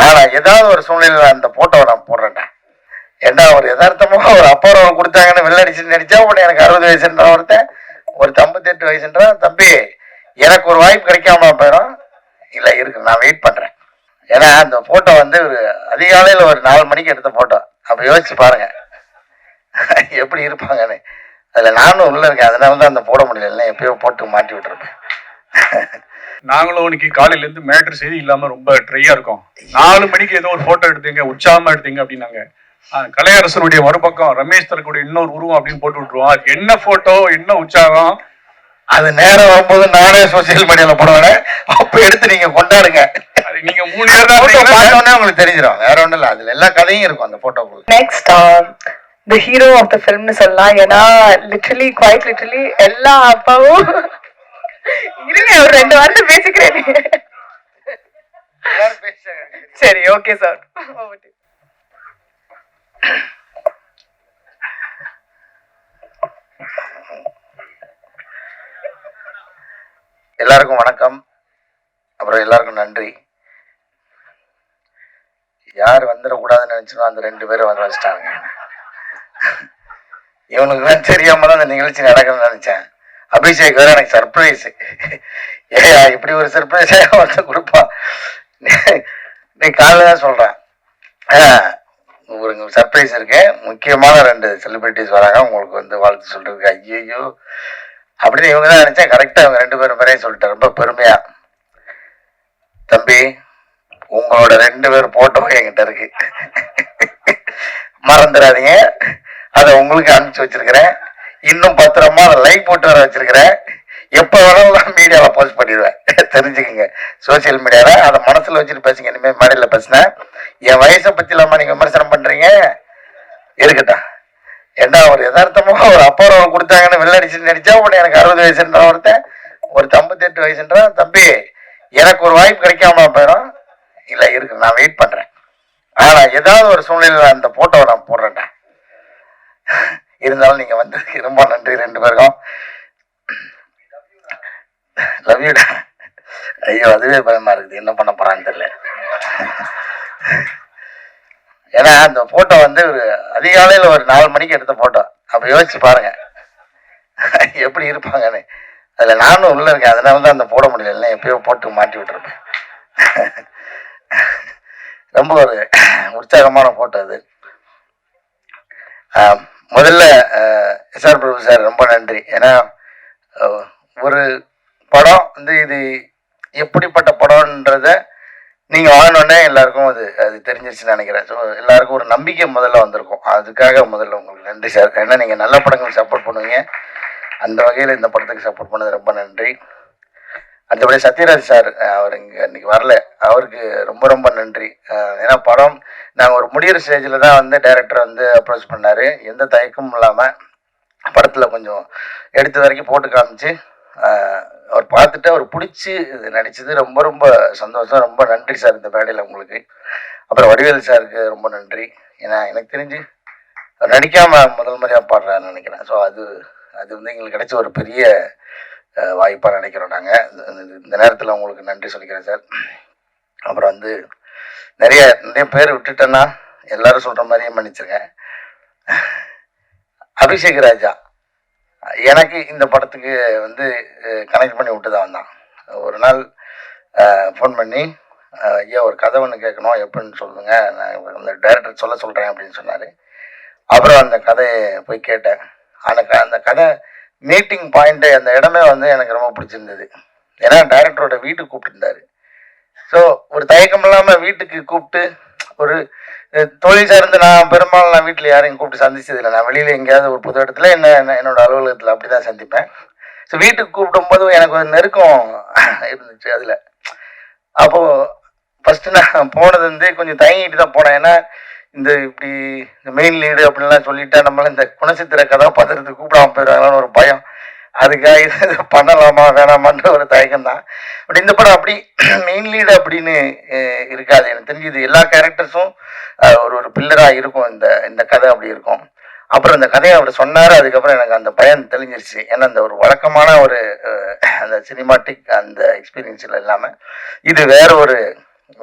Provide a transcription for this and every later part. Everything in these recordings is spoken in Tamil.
ஆனா ஏதாவது ஒரு சூழ்நிலையில அந்த போட்டோவை நான் போடுறேன்டா. ஏன்னா ஒரு யதார்த்தமா ஒரு அப்பா கொடுத்தாங்கன்னு வெள்ளடிச்சு நடிச்சா உடனே எனக்கு 60 வயசுன்ற ஒருத்தன் ஒரு 58 வயசுன்றான். தம்பி எனக்கு ஒரு வாய்ப்பு கிடைக்காம போயிடும். இல்ல இருக்கு, நான் வெயிட் பண்றேன். ஏன்னா அந்த போட்டோ வந்து ஒரு அதிகாலையில் ஒரு 4 மணிக்கு எடுத்த போட்டோ. அப்ப யோசிச்சு பாருங்க எப்படி இருப்பாங்கன்னு. அதுல நானும் உள்ள இருக்கேன், அதனாலதான் அந்த போட முடியல, எப்பயோ போட்டு மாட்டி விட்டுருப்பேன். நாங்களும் இன்னைக்கு காலையில இருந்து மேட்ரு செய்தி இல்லாம ரொம்ப ட்ரையா இருக்கோம். 4 மணிக்கு ஏதோ ஒரு போட்டோ எடுத்தீங்க, உற்சாகமா எடுத்தீங்க அப்படின்னாங்க. கலையரசனுடைய மறுபக்கம் ரமேஷ் தரக்கூடிய இன்னொரு உருவம் அப்படின்னு போட்டு விட்டுருவோம். அது என்ன போட்டோ, என்ன உற்சாகம். அது நேரம் வரும்போது நானே சோசியல் மீடியால போடுவேன், அப்ப எடுத்து நீங்க கொண்டாடுங்க. நீங்க 3 நேரம் பார்த்தோன்னே உங்களுக்கு தெரிஞ்சிடும், வேற ஒண்ணும் இல்ல, அதுல எல்லா கதையும் இருக்கும் அந்த போட்டோக்குள்ள. Next the hero of the film னு சொல்லலாம். ஏன்னா லிட்டரலி குவைட் லிட்டரலி எல்லா அப்பாவும் இருங்க ஒரு 2 வார்த்தை பேசிக்கிறேன். சரி ஓகே சார். எல்லாருக்கும் வணக்கம், அப்புறம் எல்லாருக்கும் நன்றி. யார் வந்துடக்கூடாதுன்னு நினைச்சோம் அந்த 2 பேரும் வந்து வச்சுட்டாங்க. இவனுக்கு தான் தெரியாம தான் அந்த நிகழ்ச்சி நடக்கணும்னு நினைச்சேன். அபிஷேக் வேற எனக்கு சர்ப்ரைஸ். இப்படி ஒரு சர்ப்ரைஸே ஒருத்தர் கொடுப்பான். நீ காலையில் தான் சொல்றேன், ஒரு சர்ப்ரைஸ் இருக்கு, முக்கியமான 2 செலிபிரிட்டிஸ் வராங்க உங்களுக்கு வந்து வாழ்த்து சொல்றதுக்கு. ஐயோ அப்படின்னு இவங்க தான் நினைச்சேன். கரெக்டா அவங்க 2 பேரும் பேரையும் சொல்லிட்டேன் ரொம்ப பெருமையா. தம்பி உங்களோட 2 பேர் போட்டோ என்கிட்ட இருக்கு, மறந்துடாதீங்க. அதை உங்களுக்கு அனுப்பிச்சு வச்சிருக்கிறேன். இன்னும் பத்திரமா அதை லைக் போட்டு வர வச்சிருக்கிறேன். எப்ப வேணாலும் நான் மீடியால போஸ்ட் பண்ணிடுவேன், தெரிஞ்சுக்கங்க. சோசியல் மீடியால அதை மனசுல வச்சுட்டு பேசுங்க. இனிமேல் மேடையில பேசினேன் என் வயசை பத்தி இல்லாம நீங்க விமர்சனம் பண்றீங்க இருக்கட்டும். ஏன்னா ஒரு யதார்த்தமா ஒரு அப்பா கொடுத்தாங்கன்னு வெள்ளடிச்சு நடிச்சா உடனே எனக்கு 60 வயசுன்ற ஒருத்தன் ஒரு 58 வயசுன்றான். தம்பி எனக்கு ஒரு வாய்ப்பு கிடைக்காம போயிடும். இல்ல இருக்கு, நான் வெயிட் பண்றேன். ஆனா ஏதாவது ஒரு சூழ்நிலையில அந்த போட்டோவை நான் போடுறேன்டா. இருந்தாலும் நீங்க வந்ததுக்கு ரொம்ப நன்றி 2 பேருக்கும். லவ் யூடா. ஐயோ அதுவே பயமா இருக்குது, என்ன பண்ண போறான்னு தெரியல. ஏன்னா அந்த போட்டோ வந்து ஒரு அதிகாலையில ஒரு 4 மணிக்கு எடுத்த போட்டோ. அப்ப யோசிச்சு பாருங்க எப்படி இருப்பாங்கன்னு. அதுல நானும் உள்ள இருக்கேன், அதனாலதான் அந்த போட முடியல, எப்பயோ போட்டு மாட்டி விட்டுருப்பேன். ரொம்ப ஒரு உற்சாகமான போட்டோ அது. முதல்ல எஸ்ஆர் பிரபு சார் ரொம்ப நன்றி. ஏன்னா ஒரு படம் வந்து இது எப்படிப்பட்ட படம்ன்றத நீங்க வாங்கினோடனே எல்லாருக்கும் அது தெரிஞ்சிருச்சுன்னு நினைக்கிறேன். ஸோ எல்லாருக்கும் ஒரு நம்பிக்கை முதல்ல வந்திருக்கும். அதுக்காக முதல்ல உங்களுக்கு நன்றி சார். ஏன்னா நீங்க நல்ல படங்கள் சப்போர்ட் பண்ணுவீங்க, அந்த வகையில் இந்த படத்துக்கு சப்போர்ட் பண்ணது ரொம்ப நன்றி. அடுத்தபடி சத்யராஜ் சார், அவர் இங்கே இன்னைக்கு வரல, அவருக்கு ரொம்ப ரொம்ப நன்றி. ஏன்னா படம் நாங்கள் ஒரு முடிகிற ஸ்டேஜில் தான் வந்து டைரக்டர் வந்து அப்ரோச் பண்ணார். எந்த தயக்கமும் இல்லாமல் படத்தில் கொஞ்சம் எடுத்த வரைக்கும் போட்டு காமிச்சு அவர் பார்த்துட்டு அவர் பிடிச்சி நடித்தது ரொம்ப ரொம்ப சந்தோஷம். ரொம்ப நன்றி சார் இந்த மேடையில் உங்களுக்கு. அப்புறம் வடிவேல் சாருக்கு ரொம்ப நன்றி. ஏன்னா எனக்கு தெரிஞ்சு நடிக்காமல் முதல் முறையாக பாடுறாருன்னு நினைக்கிறேன். ஸோ அது வந்து எங்களுக்கு கிடைச்ச ஒரு பெரிய வாய்ப்பாக நினைக்கிறோம் நாங்கள். இந்த நேரத்தில் உங்களுக்கு நன்றி சொல்லிக்கிறேன் சார். அப்புறம் வந்து நிறைய பேர் விட்டுட்டேன்னா எல்லாரும் சொல்கிற மாதிரியே மன்னிச்சிருக்கேன். அபிஷேக் ராஜா எனக்கு இந்த படத்துக்கு வந்து கனெக்ட் பண்ணி விட்டு தான் வந்தான். ஒரு நாள் ஃபோன் பண்ணி ஐயா ஒரு கதை ஒன்று கேட்கணும், எப்படின்னு சொல்லுங்க, நான் அந்த டைரக்டர் சொல்கிறேன் அப்படின்னு சொன்னார். அப்புறம் அந்த கதையை போய் கேட்டேன். அந்த கதை மீட்டிங் பாயிண்ட்டு, அந்த இடமே வந்து எனக்கு ரொம்ப பிடிச்சிருந்தது. ஏன்னா டைரக்டரோட வீட்டுக்கு கூப்பிட்டுருந்தாரு. ஸோ ஒரு தயக்கம் இல்லாமல் வீட்டுக்கு கூப்பிட்டு, ஒரு தொழில் சார்ந்து நான் பெரும்பாலும் நான் வீட்டில் யாரையும் கூப்பிட்டு சந்திச்சதில்லை. நான் வெளியில் எங்கேயாவது ஒரு புது இடத்துல என்னோட அலுவலகத்தில் அப்படி தான் சந்திப்பேன். ஸோ வீட்டுக்கு கூப்பிடும்போது எனக்கு ஒரு நெருக்கம் இருந்துச்சு அதில். அப்போது ஃபஸ்ட்டு நான் போனது வந்து கொஞ்சம் தயங்கிட்டு தான் போனேன். ஏன்னா இப்படி இந்த மெயின் லீடு அப்படின்லாம் சொல்லிட்டா நம்மளால இந்த குணச்சித்திர கதாபாத்திரத்துக்கு கூப்பிடாம போயிடுவாங்களான்னு ஒரு பயம். அதுக்காக இது பண்ணலாமா வேணாமான்ற ஒரு தயக்கம் தான். பட் இந்த படம் அப்படி மெயின் லீடு அப்படின்னு இருக்காது. எனக்கு தெரிஞ்சு இது எல்லா கேரக்டர்ஸும் ஒரு பில்லராக இருக்கும். இந்த கதை அப்படி இருக்கும். அப்புறம் இந்த கதையை அவர் சொன்னார். அதுக்கப்புறம் எனக்கு அந்த பயம் தெளிஞ்சிருச்சு. ஏன்னா அந்த ஒரு வழக்கமான ஒரு அந்த சினிமாட்டிக் அந்த எக்ஸ்பீரியன்ஸில் இல்லாமல் இது வேற ஒரு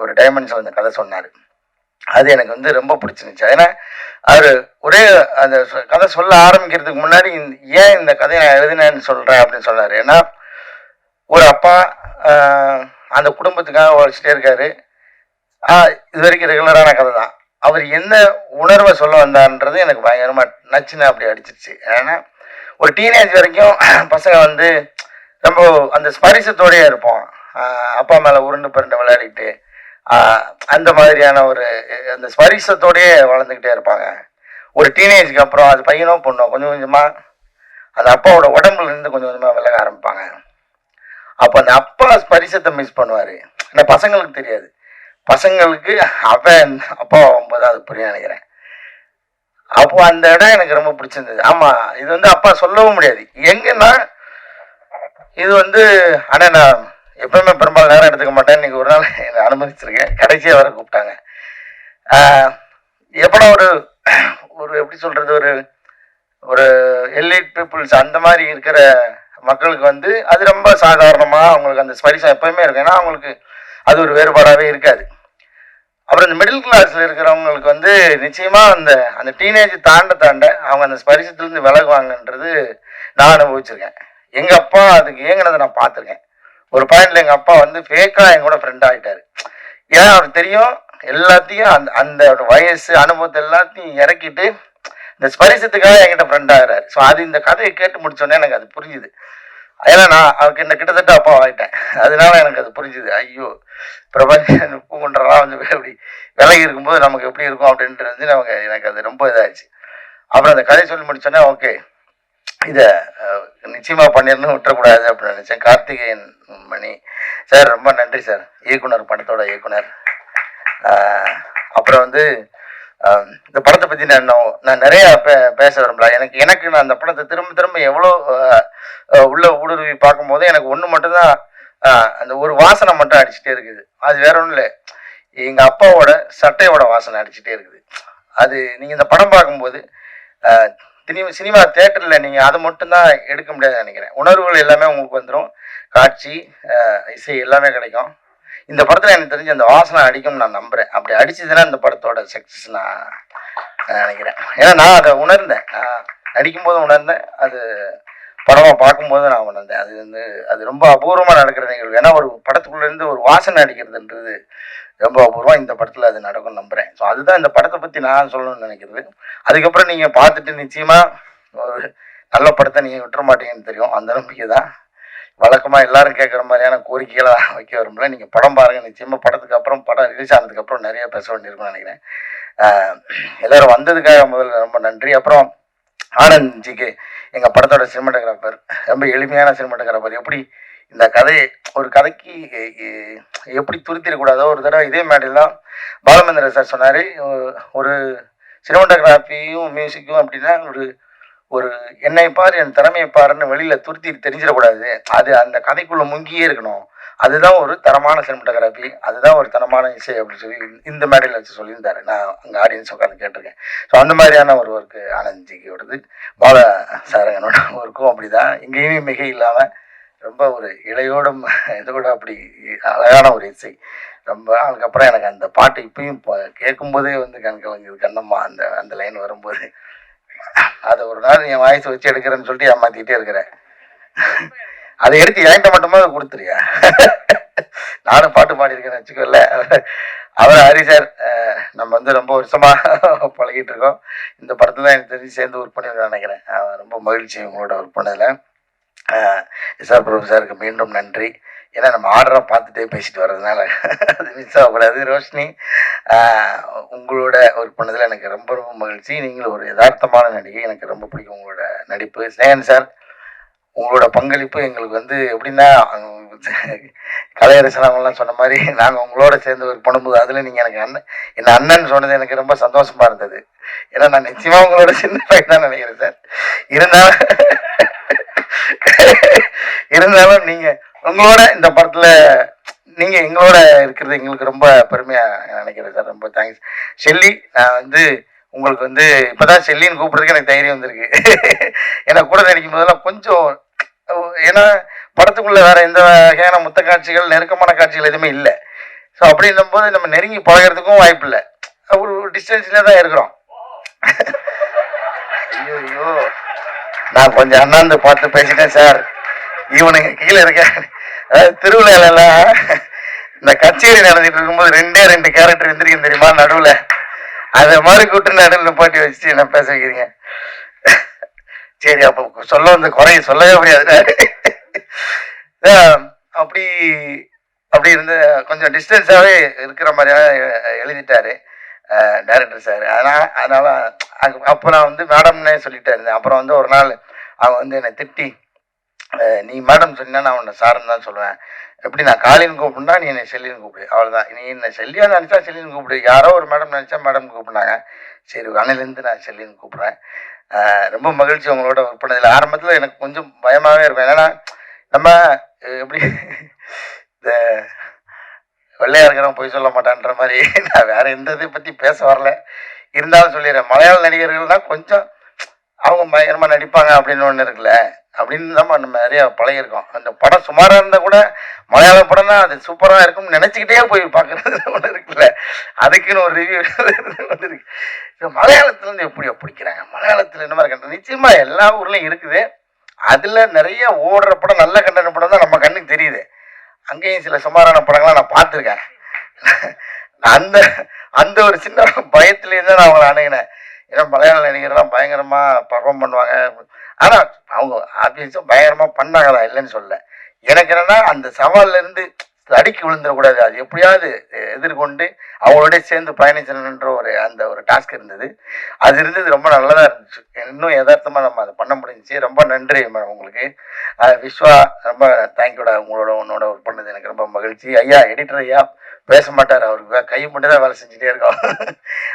ஒரு டைமென்ஷன் அந்த கதை சொன்னார். அது எனக்கு வந்து ரொம்ப பிடிச்சிருந்துச்சு. ஏன்னா அவர் ஒரே அந்த கதை சொல்ல ஆரம்பிக்கிறதுக்கு முன்னாடி ஏன் இந்த கதையை நான் எழுதினேன்னு சொல்கிறேன் அப்படின்னு சொன்னார். ஏன்னா ஒரு அப்பா அந்த குடும்பத்துக்காக உழைச்சிட்டே இருக்காரு. இது வரைக்கும் ரெகுலரான கதை தான். அவர் என்ன உணர்வை சொல்ல வந்தார்ன்றது எனக்கு பயங்கரமாக நச்சுன்னு அப்படி அடிச்சிருச்சு. ஏன்னா ஒரு டீனேஜ் வரைக்கும் பசங்க வந்து ரொம்ப அந்த ஸ்பரிசத்தோடையே இருப்போம். அப்பா மேலே உருண்டு பருண்டு விளையாடிட்டு அந்த மாதிரியான ஒரு அந்த ஸ்பரிசத்தோடையே வளர்ந்துக்கிட்டே இருப்பாங்க. ஒரு டீனேஜுக்கு அப்புறம் அது பையனோ பொண்ணோ கொஞ்சம் கொஞ்சமாக அந்த அப்பாவோட உடம்புல இருந்து கொஞ்சம் கொஞ்சமாக விலக ஆரம்பிப்பாங்க. அப்போ அந்த அப்பா ஸ்பரிசத்தை மிஸ் பண்ணுவார். ஏன்னா பசங்களுக்கு தெரியாது. பசங்களுக்கு அவன் அப்பா ஆகும்போது அது புரிய நினைக்கிறேன். அப்போ அந்த இடம் எனக்கு ரொம்ப பிடிச்சிருந்தது. ஆமாம், இது வந்து அப்பா சொல்லவும் முடியாது. எங்கன்னா இது வந்து ஆனால் நான் எப்பவுமே பெரும்பாலும் நேரம் எடுத்துக்க மாட்டேன். இன்னைக்கு ஒரு நாள் என்னை அனுமதிச்சிருக்கேன். கடைசியாக வர கூப்பிட்டாங்க. எப்படா ஒரு ஒரு எப்படி சொல்கிறது, ஒரு ஒரு எலிட் பீப்புள்ஸ் அந்த மாதிரி இருக்கிற மக்களுக்கு வந்து அது ரொம்ப சாதாரணமாக அவங்களுக்கு அந்த ஸ்பரிசம் எப்பவுமே இருக்கும். ஏன்னா அவங்களுக்கு அது ஒரு வேறுபாடாகவே இருக்காது. அப்புறம் இந்த மிடில் கிளாஸில் இருக்கிறவங்களுக்கு வந்து நிச்சயமாக அந்த டீனேஜ் தாண்ட அவங்க அந்த ஸ்பரிசத்துலேருந்து விலகுவாங்கன்றது நான் அனுபவிச்சிருக்கேன். எங்கள் அப்பா அதுக்கு ஏங்கினதை நான் பார்த்துருக்கேன். ஒரு பாயிண்ட்ல எங்கள் அப்பா வந்து ஃபேக்காக என் கூட ஃப்ரெண்ட் ஆகிட்டார். ஏன்னா அவருக்கு தெரியும் எல்லாத்தையும் அந்த வயசு அனுபவத்தை எல்லாத்தையும் இறக்கிட்டு இந்த ஸ்பரிசத்துக்காக என்கிட்ட ஃப்ரெண்ட் ஆகிறாரு. ஸோ அது இந்த கதையை கேட்டு முடிச்சோடனே எனக்கு அது புரிஞ்சுது. ஏன்னா நான் அவருக்கு என்ன கிட்டத்தட்ட அப்பா ஆகிட்டேன். அதனால எனக்கு அது புரிஞ்சுது. ஐயோ, பிரபஞ்சன் பூங்குன்றலாம் வந்து அப்படி விலகி இருக்கும்போது நமக்கு எப்படி இருக்கும் அப்படின்றது எனக்கு அது ரொம்ப இதாகிடுச்சு. அப்புறம் அந்த கதை சொல்லி முடிச்சோன்னே ஓகே, இதை நிச்சயமாக பண்ணிடணும், விட்டுறக்கூடாது அப்படின்னு நினச்சேன். கார்த்திகேயன் மணி சார் ரொம்ப நன்றி சார், இயக்குனர், படத்தோட இயக்குனர். அப்புறம் வந்து இந்த படத்தை பற்றி நான் நிறைய பேச விரும்பல. எனக்கு நான் அந்த படத்தை திரும்ப எவ்வளோ உள்ள ஊடுருவி பார்க்கும்போது எனக்கு ஒன்று மட்டும்தான் அந்த ஒரு வாசனை மட்டும் அடிச்சுட்டே இருக்குது. அது வேற ஒன்றும் இல்லை, எங்கள் அப்பாவோட சட்டையோட வாசனை அடிச்சுட்டே இருக்குது. அது நீங்கள் இந்த படம் பார்க்கும்போது சினிமா தேட்டரில் நீங்கள் அதை மட்டும்தான் எடுக்க முடியாதுன்னு நினைக்கிறேன். உணர்வுகள் எல்லாமே உங்களுக்கு வந்துடும், காட்சி இசை எல்லாமே கிடைக்கும். இந்த படத்தில் எனக்கு தெரிஞ்சு அந்த வாசனை அடிக்கும்னு நான் நம்புகிறேன். அப்படி அடிச்சதுன்னா இந்த படத்தோட சக்ஸஸ் நான் நினைக்கிறேன். ஏன்னா நான் அதை உணர்ந்தேன், நான் நடிக்கும்போது உணர்ந்தேன், அது படமாக பார்க்கும்போது நான் உணர்ந்தேன். அது ரொம்ப அபூர்வமாக நடக்கிற நிகழ்வு. ஏன்னா ஒரு படத்துக்குள்ளேருந்து ஒரு வாசனை அடிக்கிறதுன்றது ரொம்ப அபூர்வம். இந்த படத்தில் அது நடக்கும்னு நம்புகிறேன். ஸோ அதுதான் இந்த படத்தை பற்றி நான் சொல்லணும்னு நினைக்கிறது. அதுக்கப்புறம் நீங்கள் பார்த்துட்டு நிச்சயமாக ஒரு நல்ல படத்தை நீங்கள் விட்டுற மாட்டீங்கன்னு தெரியும். அந்த நம்பிக்கை தான். வழக்கமாக எல்லாரும் கேட்குற மாதிரியான கோரிக்கைகளை வைக்க வரும்ல. நீங்கள் படம் பாருங்கள். நிச்சயமாக படத்துக்கு அப்புறம், படம் ரிலீஸ் ஆனதுக்கப்புறம் நிறைய பேச வேண்டியிருக்கும்னு நினைக்கிறேன். எல்லோரும் வந்ததுக்காக முதல்ல ரொம்ப நன்றி. அப்புறம் ஆனந்த்ஜிக்கு, எங்கள் படத்தோட சினிமாட்டோகிராஃபர், ரொம்ப எளிமையான சினிமாட்டோகிராஃபர். எப்படி இந்த கதையை ஒரு கதைக்கு எப்படி துருத்திடக்கூடாதோ, ஒரு தடவை இதே மேடையில் தான் பாலமேந்திர சார் சொன்னார், ஒரு சினிமாட்டோகிராஃபியும் மியூசிக்கும் அப்படின்னா ஒரு என்னை பாரு, என் திறமையை பாருன்னு வெளியில் துருத்தி தெரிஞ்சிடக்கூடாது. அது அந்த கதைக்குள்ளே முங்கியே இருக்கணும். அதுதான் ஒரு தரமான சினிமாட்டோகிராஃபி, அதுதான் ஒரு தரமான இசை அப்படின்னு சொல்லி இந்த மேடையில் வச்சு சொல்லியிருந்தாரு. நான் அங்கே ஆடியன்ஸ் உட்காந்து கேட்டிருக்கேன். ஸோ அந்த மாதிரியான ஒரு ஒர்க்கு ஆனந்த்ஜிக்கோடது. பால சாரங்கனோட ஒர்க்கும் அப்படி தான், எங்கேயுமே மிக இல்லாமல் ரொம்ப ஒரு இளையோடும் இதோட அப்படி அழகான ஒரு இசை. ரொம்ப அதுக்கப்புறம் எனக்கு அந்த பாட்டு இப்பயும் கேட்கும்போதே வந்து கண்கலங்குது. கண்ணம்மா அந்த லைன் வரும்போது அதை ஒரு நாள் என் வாய்ஸ் வச்சு எடுக்கிறேன்னு சொல்லிட்டு ஏமாத்திக்கிட்டே இருக்கிறேன். அதை எடுத்து என்கிட்ட மட்டுமா கொடுத்துருயா, நானும் பாட்டு பாடியிருக்கேன்னு வச்சுக்கோல. அவர் ஹரி சார் நம்ம வந்து ரொம்ப வருஷமாக பழகிட்டு இருக்கோம். இந்த படத்தில் எனக்கு தெரிஞ்சு சேர்ந்து ஒர்க் பண்ணிருக்கேன் நினைக்கிறேன். ரொம்ப மகிழ்ச்சி உங்களோட ஒர்க் பண்ணதில். எஸ்ஆர் பிரபு சாருக்கு மீண்டும் நன்றி. ஏன்னா நம்ம ஆர்டராக பார்த்துட்டே பேசிட்டு வர்றதுனால அது மிஸ் ஆகக்கூடாது. ரோஷினி, உங்களோட ஒர்க் பண்ணதில் எனக்கு ரொம்ப ரொம்ப மகிழ்ச்சி. நீங்களும் ஒரு யதார்த்தமான நடிகை, எனக்கு ரொம்ப பிடிக்கும் உங்களோட நடிப்பு. ஸ்னேகன் சார், உங்களோட பங்களிப்பு எங்களுக்கு வந்து எப்படின்னா, கலையரசன் அவங்களாம் சொன்ன மாதிரி நாங்கள் உங்களோட சேர்ந்து ஒர்க் பண்ணும்போது அதில் நீங்கள் எனக்கு என்ன அண்ணன் சொன்னது எனக்கு ரொம்ப சந்தோஷமாக இருந்தது. ஏன்னா நான் நிச்சயமாக உங்களோட சின்ன பையன் தான் நினைக்கிறேன் சார். இருந்தாலும் நீங்கள் உங்களோட இந்த படத்தில் நீங்கள் எங்களோட இருக்கிறது எங்களுக்கு ரொம்ப பெருமையாக நினைக்கிறேன் சார். ரொம்ப தேங்க்ஸ். ஷெல்லி, நான் வந்து உங்களுக்கு வந்து இப்போ தான் ஷெல்லின்னு கூப்பிட்றதுக்கு எனக்கு தைரியம் வந்திருக்கு. ஏன்னா கூட நடிக்கும் போதெல்லாம் கொஞ்சம், ஏன்னா படத்துக்குள்ளே வேறு எந்த வகையான முத்த காட்சிகள், நெருக்கமான காட்சிகள் எதுவுமே இல்லை. ஸோ அப்படின்னும் போது நம்ம நெருங்கி பழகிறதுக்கும் வாய்ப்பு இல்லை, ஒரு டிஸ்டன்ஸ்ல தான் இருக்கிறோம். ஐயோ, நான் கொஞ்சம் அண்ணாந்து பார்த்து பேசிட்டேன் சார். இவனுங்க கீழே இருக்க திருவிழாலாம் இந்த கச்சேரி நடந்துட்டு இருக்கும்போது 2 கேரக்டர் எந்திரிக்கும் தெரியுமா நடுவில், அதை மாதிரி கூட்டு நடுவில் போட்டி வச்சுட்டு என்ன பேச வைக்கிறீங்க? சரி, அப்போ சொல்ல வந்த குறைய சொல்லவே முடியாது. அப்படி அப்படி இருந்து கொஞ்சம் டிஸ்டன்ஸாகவே இருக்கிற மாதிரியா எழுதிட்டாரு டைரக்டர் சார். அதனால அப்போ நான் வந்து மேடம்னே சொல்லிட்டே இருந்தேன். அப்புறம் வந்து ஒரு நாள் அவன் வந்து என்னை திட்டி, நீ மேடம் சொன்னா நான் உன்னை சாருன்னு தான் சொல்லுவேன், எப்படி நான் காலின்னு கூப்பிடுனா நீ என்னை செல்லின்னு கூப்பிடு, அவ்வளோதான். நீ என்னை செல்லியா நினச்சா செல்லின்னு கூப்பிடு, யாரோ ஒரு மேடம் நினச்சா மேடம் கூப்பிடுனாங்க. சரி, அன்னிலேருந்து நான் செல்லின்னு கூப்பிட்றேன். ரொம்ப மகிழ்ச்சி உங்களோட ஒர்க் பண்ணதில்லை. ஆரம்பத்தில் எனக்கு கொஞ்சம் பயமாகவே இருக்கும், ஏன்னா நம்ம எப்படி இந்த வெள்ளையா இருக்கிறவங்க போய் சொல்ல மாட்டான்ற மாதிரி. நான் வேற எந்த இதை பற்றி பேச வரல, இருந்தாலும் சொல்லிடுறேன். மலையாள நடிகர்கள்னா கொஞ்சம் அவங்க பயங்கரமாக நடிப்பாங்க அப்படின்னு ஒன்று இருக்குல்ல, அப்படின்னு தான் நம்ம நிறையா பழகிருக்கோம். அந்த படம் சுமாராக இருந்தால் கூட மலையாள படம்னா அது சூப்பராக இருக்கும்னு நினச்சிக்கிட்டே போய் பார்க்குறது ஒன்று இருக்குல்ல, அதுக்குன்னு ஒரு ரிவ்யூ ஒன்று இருக்கு. ஸோ மலையாளத்துலேருந்து எப்படியோ பிடிக்கிறாங்க, மலையாளத்தில் என்ன மாதிரி கண்டென்ட் நிச்சயமாக எல்லா ஊர்லேயும் இருக்குது. அதில் நிறைய ஓடுற படம், நல்ல கண்டென்ட் படம் தான் நம்ம கண்ணுக்கு தெரியுது. அங்கேயும் சில சுமாரான படங்கள்லாம் நான் பார்த்துருக்கேன். அந்த அந்த ஒரு சின்ன பயத்துலேருந்து தான் நான் அவங்களை அணுகினேன். ஏன்னா மலையாள நடிகர்லாம் பயங்கரமாக பர்ஃபார்ம் பண்ணுவாங்க, ஆனால் அவங்க ஆப்வியஸாக பயங்கரமாக பண்ணாங்களா, இல்லைன்னு சொல்ல. எனக்கு என்னென்னா அந்த சவால்லேருந்து தடுக்கி விழுந்துடக்கூடாது, அது எப்படியாவது எதிர்கொண்டு அவங்களோட சேர்ந்து பயணிச்சணுன்ற ஒரு டாஸ்க் இருந்தது. அது இருந்தது, ரொம்ப நல்லதாக இருந்துச்சு. இன்னும் யதார்த்தமாக நம்ம அதை பண்ண முடிஞ்சிச்சு. ரொம்ப நன்றி மேடம் உங்களுக்கு. விஸ்வா, ரொம்ப தேங்க்யூடா, உன்னோட ஒர்க் பண்ணது எனக்கு ரொம்ப மகிழ்ச்சி. ஐயா எடிட்டர் ஐயா பேச மாட்டார், அவருக்கு கை மட்டும் தான் வேலை செஞ்சுட்டே இருக்கோம்.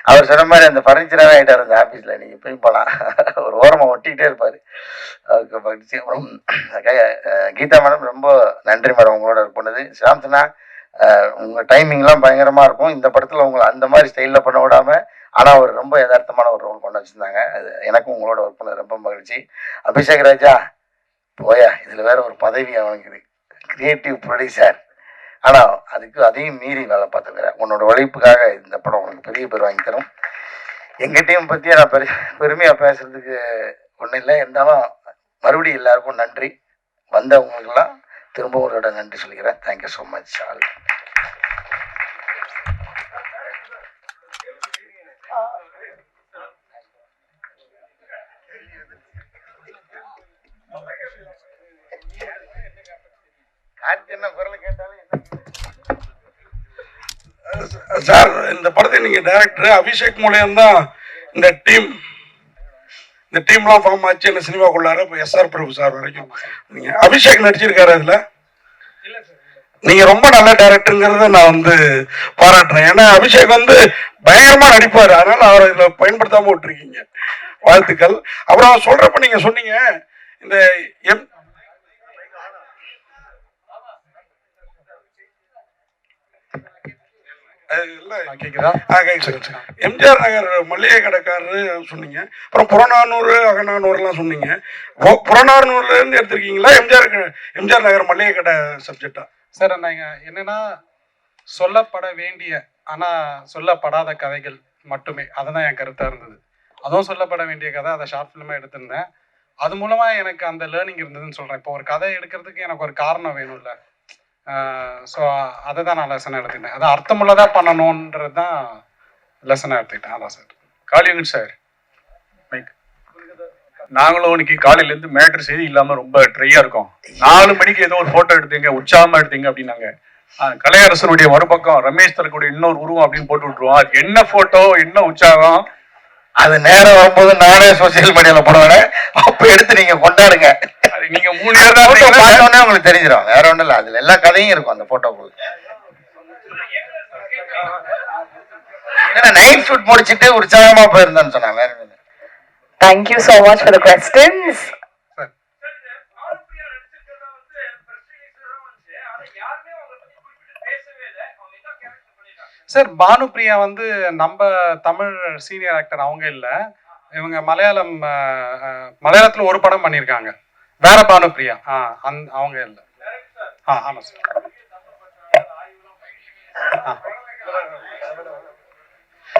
அவர் சொன்ன மாதிரி அந்த ஃபர்னிச்சராகவே ஆகிட்டார் அந்த ஆஃபீஸில், நீங்கள் போய் போகலாம், ஒரு ஓரமாக ஒட்டிக்கிட்டே இருப்பார். அவருக்கு மகிழ்ச்சி. அப்புறம் கீதா மேடம், ரொம்ப நன்றி மேடம் உங்களோட ஒர்க் பண்ணது. சாம்சனா, உங்கள் டைமிங்லாம் பயங்கரமாக இருக்கும். இந்த படத்தில் உங்களை அந்த மாதிரி ஸ்டைலில் பண்ண விடாமல், ஆனால் அவர் ரொம்ப யதார்த்தமான ஒரு ரோல் கொண்டு வச்சுருந்தாங்க. அது எனக்கும் உங்களோட ஒர்க் பண்ணது ரொம்ப மகிழ்ச்சி. அபிஷேக் ராஜா போயா, இதில் வேற ஒரு பதவி அவனுக்கு இது, கிரியேட்டிவ் ப்ரொடியூசர். ஆனால் அதையும் மீறி வேலை பார்த்துக்கிறேன். உன்னோட உழைப்புக்காக இந்த படம் உனக்கு பெரிய பேர் வாங்கி தரும். எங்கள் டீம் பற்றி நான் பெருமையாக பேசுறதுக்கு ஒன்றும் இல்லை, இருந்தாலும் மறுபடியும் எல்லாருக்கும் நன்றி. வந்தவங்களுக்கெல்லாம் திரும்ப உங்களோட நன்றி சொல்லிக்கிறேன். Thank you so much all. Sir, இந்த படத்தை நீங்க டைரக்டர் அபிஷேக் மூலியம்தான் இந்த டீம்லாம் ஃபார்ம் ஆச்சு. என்ன சினிமாக்குள்ளார இப்போ SR பிரபு சார் வரைக்கும் நீங்க அபிஷேக் நடிச்சிருக்காரு. அதுல நீங்க ரொம்ப நல்ல டைரக்டருங்கிறத நான் வந்து பாராட்டுறேன். ஏன்னா அபிஷேக் வந்து பயங்கரமா நடிப்பாரு, அதனால அவரை இதுல பயன்படுத்தாம விட்டுருக்கீங்க. வாழ்த்துக்கள். அப்புறம் சொல்றப்ப நீங்க சொன்னீங்க இந்த எம்ஜிஆர் நகர் மல்லிகை கடைக்காரரு சொன்னீங்க. அப்புறம் புறநானூறு அகநானூறுலாம் சொன்னீங்க. புறநானூறுல இருந்து எடுத்திருக்கீங்களா எம்ஜிஆர் நகர் மல்லிகை கடை சப்ஜெக்டா? சார், நாங்க என்னன்னா சொல்லப்பட வேண்டிய ஆனா சொல்லப்படாத கதைகள் மட்டுமே, அதுதான் என் கருத்தா இருந்தது. அதுவும் சொல்லப்பட வேண்டிய கதை, அதை ஷார்ட் ஃபிலிமா எடுத்திருந்தேன். அது மூலமா எனக்கு அந்த லேர்னிங் இருந்ததுன்னு சொல்றேன். இப்போ ஒரு கதை எடுக்கிறதுக்கு எனக்கு ஒரு காரணம் வேணும்ல, ஸோ அதை தான் நான் லெசனாக எடுத்துக்கிட்டேன். அதை அர்த்தமுள்ளதாக பண்ணணுன்றது தான் லெசனாக எடுத்துக்கிட்டேன். அதான் சார். காளியன் சார், நாங்களும் இன்னைக்கு காலையிலேருந்து மேட்ரு செய்தி இல்லாமல் ரொம்ப ட்ரையாக இருக்கோம். 4 மணிக்கு ஏதோ ஒரு ஃபோட்டோ எடுத்தீங்க, உற்சாகமாக எடுத்தீங்க அப்படின்னாங்க. கலையரசனுடைய மறுபக்கம் ரமேஷ் தலக்குடைய இன்னொரு உருவம் அப்படின்னு போட்டு விட்டுருவோம். அது என்ன ஃபோட்டோ, என்ன உற்சாகம், அது நேரம் வரும்போது நானே சோசியல் மீடியாவில் போடுவேன், அப்போ எடுத்து நீங்கள் கொண்டாடுங்க. நீங்க 3 நேரம் பார்த்தோன்னே உங்களுக்கு தெரிஞ்சிடும், வேற ஒன்றும் இல்லை. அதுல எல்லா கதையும் இருக்கும் அந்த போட்டோக்குள்ள. நைட் ஷூட் முடிச்சிட்டு உற்சாகமா போயிருந்தேன்னு சொன்னாங்க. வேற ஒன்றும். Thank you so much for the questions. Sir, Bhanupriya வந்து நம்ம தமிழ் சீனியர் ஆக்டர் அவங்க இல்லை, இவங்க மலையாளத்தில் ஒரு படம் பண்ணியிருக்காங்க, வேற பானுப்பிரியா. அவங்க இல்லை. ஆமாம் சார்.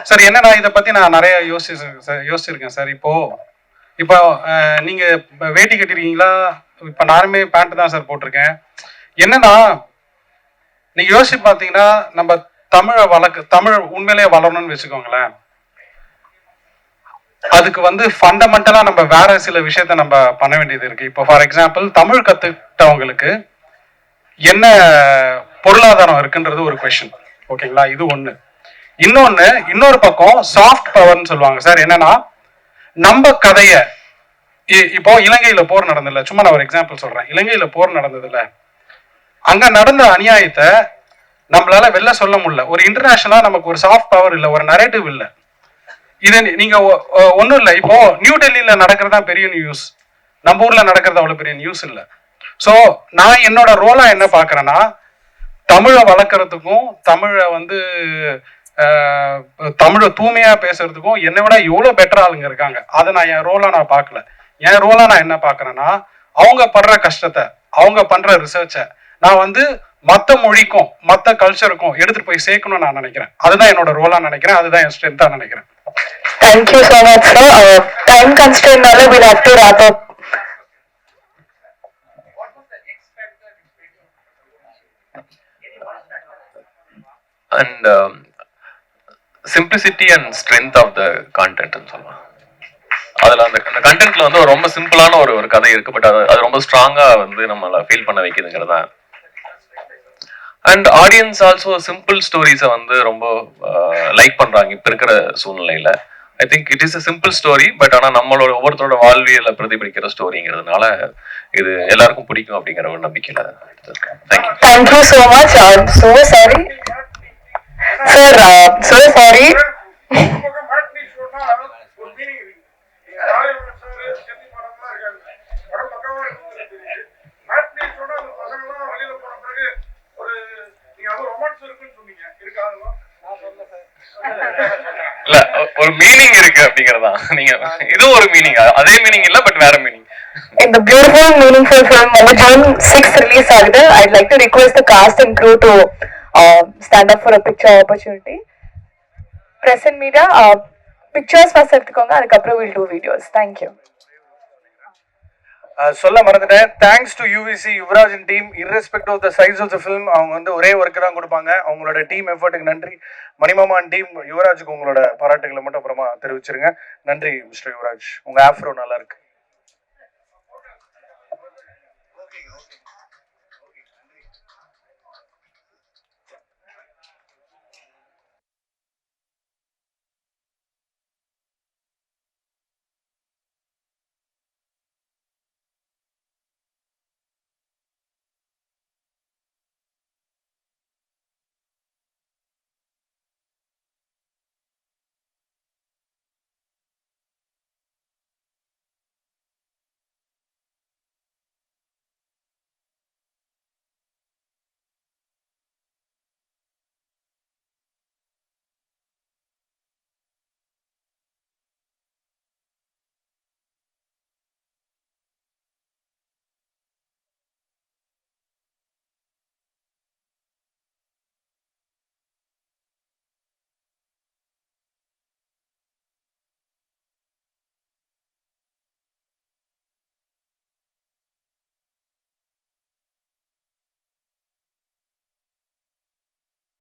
சார் என்னன்னா இதை பத்தி நான் நிறைய யோசிச்சிருக்கேன் சார். இப்போ நீங்க வேட்டி கட்டிருக்கீங்களா? இப்ப நானுமே பேண்ட் தான் சார் போட்டிருக்கேன். என்னன்னா நீங்க யோசிச்சு பாத்தீங்கன்னா நம்ம தமிழ் உண்மையிலேயே வளரணும்னு வச்சுக்கோங்களேன். அதுக்கு வந்து ஃபண்டமெண்டலா நம்ம வேற சில விஷயத்த நம்ம பண்ண வேண்டியது இருக்கு. இப்போ ஃபார் எக்ஸாம்பிள் தமிழ் கத்துக்கிட்டவங்களுக்கு என்ன பொருளாதாரம் இருக்குன்றது ஒரு கொஸ்டின். ஓகேங்களா? இது ஒண்ணு. இன்னொரு பக்கம் சாஃப்ட் பவர்னு சொல்லுவாங்க சார். என்னன்னா நம்ம கதைய இப்போ இலங்கையில போர் நடந்ததில்ல, சும்மா நான் ஒரு எக்ஸாம்பிள் சொல்றேன். இலங்கையில போர் நடந்ததில்ல, அங்க நடந்த அநியாயத்தை நம்மளால வெளில சொல்ல முடியல. ஒரு இன்டர்நேஷனலா நமக்கு ஒரு சாஃப்ட் பவர் இல்ல, ஒரு நரேட்டிவ் இல்ல. இது நீங்க ஒண்ணும் இல்லை, இப்போ நியூ டெல்லியில நடக்கிறதா பெரிய நியூஸ், நம்ம ஊர்ல நடக்கிறது அவ்வளவு பெரிய நியூஸ் இல்லை. ஸோ நான் என்னோட ரோலா என்ன பாக்குறேன்னா, தமிழை வளர்க்கறதுக்கும் தமிழை வந்து தமிழை தூய்மையா பேசுறதுக்கும் என்னை விட எவ்வளவு பெட்டர் ஆளுங்க இருக்காங்க. அதை நான் என் ரோலா நான் பார்க்கல. என் ரோலா நான் என்ன பாக்குறேன்னா, அவங்க படுற கஷ்டத்தை, அவங்க பண்ற ரிசர்ச்சை நான் வந்து மற்ற மொழிக்கும் மற்ற கல்ச்சருக்கும் எடுத்துட்டு போய் சேர்க்கணும்னு நான் நினைக்கிறேன். அதுதான் என்னோட ரோலா நினைக்கிறேன். அதுதான் என் ஸ்ட்ரென்த்தா நினைக்கிறேன். Thank you so much, sir. Time constraint நால we'll have to wrap up. And simplicity and strength of the content ன்னு சொல்லலாம். அதில் அந்த கண்டென்ட்ல வந்து ரொம்ப சிம்பிளான ஒரு கதை இருக்கு, பட் அது ரொம்ப ஸ்ட்ராங்கா வந்து நம்மளை ஃபீல் பண்ண வைக்குதுங்கிறதா. அண்ட் ஆடியன்ஸ் ஆல்சோ சிம்பிள் ஸ்டோரிஸை வந்து ரொம்ப லைக் பண்றாங்க இப்போ இருக்கிற சூழ்நிலையில. I think it is a simple story, but ஆனால் நம்மளோட ஒவ்வொருத்தரோட வாழ்வியலை பிரதிபலிக்கிற ஸ்டோரிங்கிறதுனால இது எல்லாருக்கும் பிடிக்கும் அப்படிங்கிற ஒரு நம்பிக்கையில. Thank you. Thank you so much. I'm so sorry. Sir, so sorry. இல்ல, ஒரு மீனிங் இருக்கு அப்படிங்கறதா. நீங்க இது ஒரு மீனிங், அதே மீனிங் இல்ல, பட் வேற meaning. In the beautiful, meaningful film, June 6th release ஆகுது. I'd like to request the cast and crew to stand up for a picture opportunity. Press and media, pictures first எடுத்துக்கோங்க, அதுக்கப்புறம் we'll do videos. Thank you. சொல்ல மறந்துட்டேன். Thanks to UVC Yuvraj and team. Irrespective of the size of the film அவங்க வந்து ஒரே ஒர்க்கு தான் கொடுப்பாங்க. அவங்களோட டீம் எஃபர்ட்டுக்கு நன்றி. மணிமாமா அண்ட் டீம் யுவராஜுக்கு உங்களோட பாராட்டுகளை மட்டும் அப்புறமா தெரிவிச்சிருங்க. நன்றி மிஸ்டர் யுவராஜ். உங்க ஆஃப்ரோ நல்லா இருக்கு.